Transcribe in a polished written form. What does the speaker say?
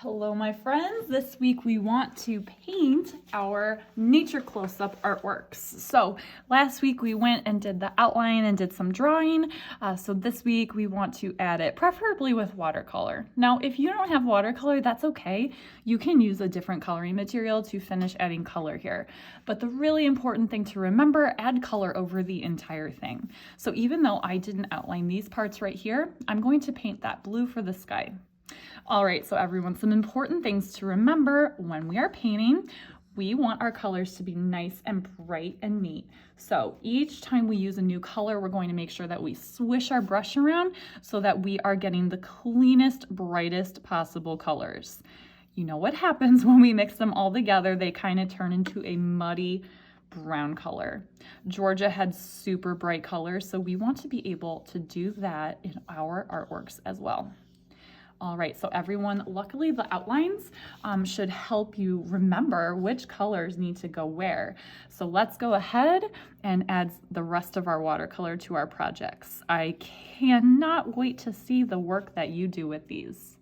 Hello, my friends. This week we want to paint our nature close-up artworks. So last week we went and did the outline and did some drawing. So this week we want to add it, preferably with watercolor. Now, if you don't have watercolor, that's okay. You can use a different coloring material to finish adding color here. But the really important thing to remember, add color over the entire thing. So even though I didn't outline these parts right here, I'm going to paint that blue for the sky. All right, so everyone, some important things to remember when we are painting. We want our colors to be nice and bright and neat. So each time we use a new color, we're going to make sure that we swish our brush around so that we are getting the cleanest, brightest possible colors. You know what happens when we mix them all together, they kind of turn into a muddy brown color. Georgia had super bright colors, so we want to be able to do that in our artworks as well. All right, so everyone, luckily the outlines should help you remember which colors need to go where. So let's go ahead and add the rest of our watercolor to our projects. I cannot wait to see the work that you do with these.